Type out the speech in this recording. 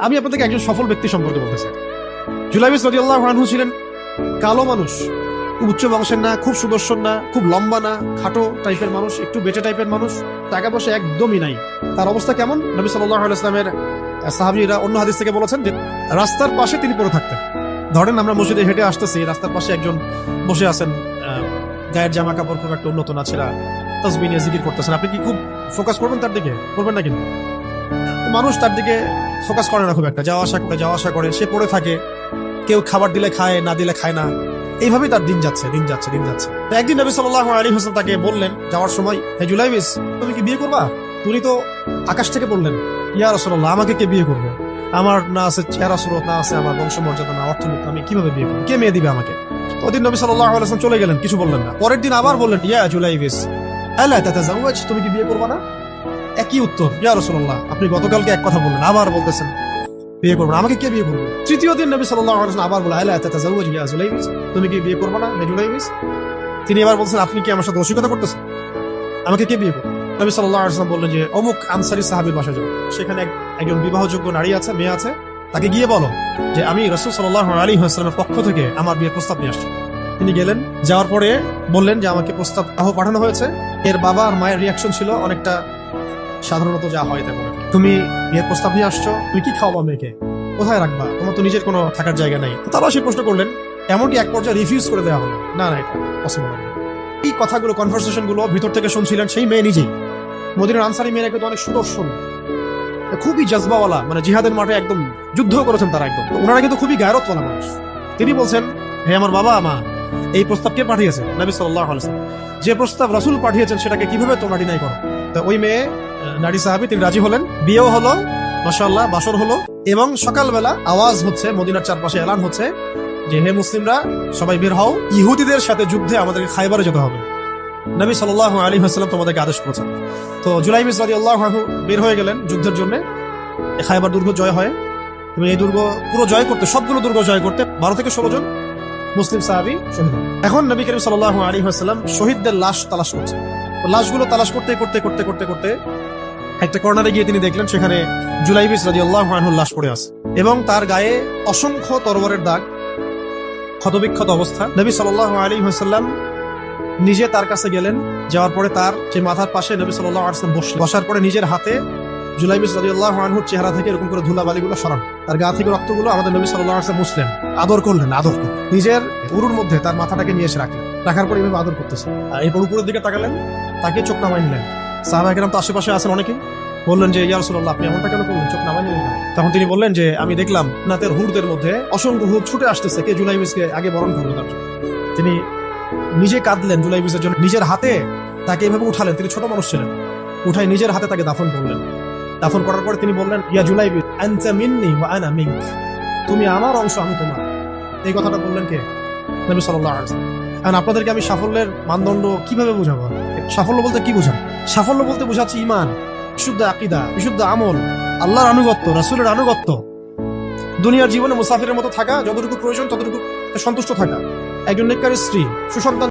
আমি আপনাদেরকে একজন সফল ব্যক্তি সম্পর্কে বলতেছি। জুলাইবিস রাদিয়াল্লাহু আনহু ছিলেন কালো মানুষ, খুব উচ্চ বংশের না, খুব সুদর্শন না, খুব লম্বা না, খাটো টাইপের মানুষ, একটু বেটে টাইপের মানুষ, টাকা পয়সা একদমই নাই। তার অবস্থা কেমন? নবী সাল্লাল্লাহু আলাইহি ওয়াসাল্লামের সাহাবীরা অন্য হাদিস থেকে বলেছেন যে রাস্তার পাশে তিনি পড়ে থাকতেন। ধরেন আমরা মসজিদে হেঁটে আসতেছি, রাস্তার পাশে একজন বসে আছেন, গায়ের জামা কাপড় খুব একটা উন্নত না, ছেঁড়া, তাসবিহ নিয়ে জিকির করতেছেন। আপনি কি খুব ফোকাস করবেন তার দিকে? করবেন না। কিন্তু মানুষ তার দিকে ফোকাস করে না খুব একটা, যাওয়া আসা করে, সে পড়ে থাকে। কেউ খাবার দিলে খায়, না দিলে খায় না, এইভাবেই তার দিন যাচ্ছে। তো একদিন নবী সাল্লাল্লাহু আলাইহি ওয়াসাল্লাম তাকে বললেন যাওয়ার সময়, হে জুলাইবিস, তুমি কি বিয়ে করবা? তুমি তো আকাশ থেকে বললেন, ইয়া রাসূলুল্লাহ, আমাকে কে বিয়ে করবে? আমার না আছে চেহারা সুরত, না আছে আমার বংশমর্যাদা, না অর্থনীতি, আমি কিভাবে বিয়ে করবো? কে মেয়ে দিবে আমাকে? তো ওদিন নবী সাল্লাল্লাহু আলাইহি ওয়াসাল্লাম চলে গেলেন, কিছু বললেন না। পরের দিন আবার বললেন, ইয়া জুলাইবিস, আলা তাতাজাওয়াজ, তুমি কি বিয়ে করবা না? একই উত্তর, ইয়া রাসূলুল্লাহ, আপনি গতকালকে এক কথা বললেন, আবার বলতেছেন বিয়ে করবো না, আমাকে কে বিয়ে করবে? তৃতীয় দিন নবী সাল্লাল্লাহু আলাইহি ওয়াসাল্লাম আবার বলে, আলা তাতাজাওয়াজ ইয়া জুলাইবিস, তুমি কি বিয়ে করবে না হে জুলাইবিস? তিনি এবার বলছেন, আপনি কি আমার সাথে রসিকতা করতেছেন? আমাকে কে বিয়ে করবে? নবী সাল্লাল্লাহু আলাইহি ওয়াসাল্লাম বললেন যে অমুক আনসারী সাহাবীর বাসায় যাও, সেখানে একজন বিবাহযোগ্য নারী আছে, মেয়ে আছে, তাকে গিয়ে বলো যে আমি রাসূল সাল্লাল্লাহু আলাইহি ওয়াসাল্লামের পক্ষ থেকে আমার বিয়ের প্রস্তাব নিয়ে আসছি। তিনি গেলেন, যাওয়ার পরে বললেন যে আমাকে প্রস্তাব পাঠানো হয়েছে। এর বাবা আর মায়ের রিয়াকশন ছিল অনেকটা সাধারণত যা হয় তেমন। তুমি বিয়ের প্রস্তাব নিয়ে আসছো, তুমি কি খাওয়াবা মেয়েকে? কোথায় রাখবা? তোমার তো নিজের কোনো থাকার জায়গা নাই। তারাও সেই প্রশ্ন করলেন, এমনকি এক পর্যায়ে রিফিউজ করে দেওয়া হলো, না এটা পসিবল না। এই কথাগুলো, কনভারসেশন গুলো ভিতর থেকে শুনছিলেন সেই মেয়ে নিজেই। মদিনার আনসারী মেয়েরা কিন্তু অনেক সুদর্শন, খুবই জজবাওয়ালা, মানে জিহাদের মাঠে একদম যুদ্ধ করেছেন তারা একদম। ওনারা কিন্তু খুবই গায়রতওয়ালা মানুষ। তিনি বলছেন, হে আমার বাবা মা, এই প্রস্তাব কে পাঠিয়েছে? নবী সাল্লাল্লাহু আলাইহি ওয়াসাল্লাম। যে প্রস্তাব রাসূল পাঠিয়েছেন সেটাকে কিভাবে তোমরা ডিনাই করো? তো ওই মেয়ে, নারী সাহাবী, তিনি রাজি হলেন। বিয়েও হলো, মাশাআল্লাহ, বাসর হলো। এবং সকালবেলা আওয়াজ হচ্ছে, মদিনার চারপাশে এলান হচ্ছে যে হে মুসলিমরা, সবাই বের হও, ইহুদিদের সাথে যুদ্ধে আমাদেরকে খায়বারে যেতে হবে। নবী সাল্লাল্লাহু আলাইহি ওয়াসাল্লাম তোমাদেরকে আদেশ করেছেন। তো জুলাইবিস রাদিয়াল্লাহু আনহু বের হয়ে গেলেন যুদ্ধের জন্য। খায়বার দুর্গ জয় হয় এবং এই দুর্গ পুরো জয় করতে, সবগুলো দুর্গ জয় করতে 12 থেকে 16 জন মুসলিম সাহাবী শহীদ হন। এখন নবী করিম সাল্লাল্লাহু আলাইহি ওয়াসাল্লাম শহীদদের লাশ তালাশ করছেন। তো লাশগুলো তালাশ করতে একটা কর্নারে গিয়ে তিনি দেখলেন সেখানে জুলাইবিস রাদিয়াল্লাহু আনহুর লাশ পড়ে আছে এবং তার গায়ে অসংখ্য তরবারের দাগ, ক্ষতবিক্ষত অবস্থা। নবী সাল্লাল্লাহু আলাইহি ওয়াসাল্লাম নিজে তার কাছে গেলেন। যাওয়ার পরে তার যে মাথার পাশে নবী সাল্লাল্লাহু আলাইহি ওয়াসাল্লাম বসলেন। বসার পরে নিজের হাতে জুলাইবিস রাদিয়াল্লাহু আনহুর চেহারা থেকে এরকম করে ধুলাবালিগুলো সরান, তার গা থেকে রক্তগুলো আমাদের নবী সাল্লাল্লাহু আলাইহি ওয়াসাল্লাম মুছলেন, আদর করলেন। নিজের উরুর মধ্যে তার মাথাটাকে নিয়ে এসে রাখলেন। রাখার পরে এভাবে আদর করতেছেন। এরপর উপরের দিকে তাকালেন, তাকে চোখ নামাই নিলেন। সাহাবায়ে কেরাম তো আশেপাশে আছেন অনেকেই, বললেন যে ইয়া রাসূলুল্লাহ, আপনি এমনটা কেন করলেন? চোখ নামাই নিলেন। তখন তিনি বললেন যে আমি দেখলাম নাতের হুরদের মধ্যে অসংখ্য হুর ছুটে আসতেছে, কে জুলাইবিসকে আগে বরণ করবে তার জন্য। তিনি নিজে কাঁদলেন জুলাইবিসের জন্য, নিজের হাতে তাকে এভাবে উঠালেন। তিনি ছোট মানুষ ছিলেন, উঠাই নিজের হাতে তাকে দাফন করলেন। দাফন করার পরে তিনি বললেন, ইয়া জুলাইবিস আনতা মিন্নি ওয়া আনা মিনক, তুমি আমার অংশ, আমি তোমার। এই কথাটা বললেন কে? নবী সাল্লাল্লাহু আলাইহি ওয়াসাল্লাম। এখন আপনাদেরকে আমি সাফল্যের মানদণ্ড কিভাবে বোঝাবো? সাফল্য বলতে কি বোঝান? সাফল্য বলতে বোঝাচ্ছি ঈমান, বিশুদ্ধ আকীদা, বিশুদ্ধ আমল, আল্লাহর আনুগত্য, রাসূলের আনুগত্য, দুনিয়ার জীবনে মুসাফিরের মতো থাকা, যতটুকু প্রয়োজন ততটুকু সন্তুষ্ট থাকা, একজন নেককার স্ত্রী, সুসন্তান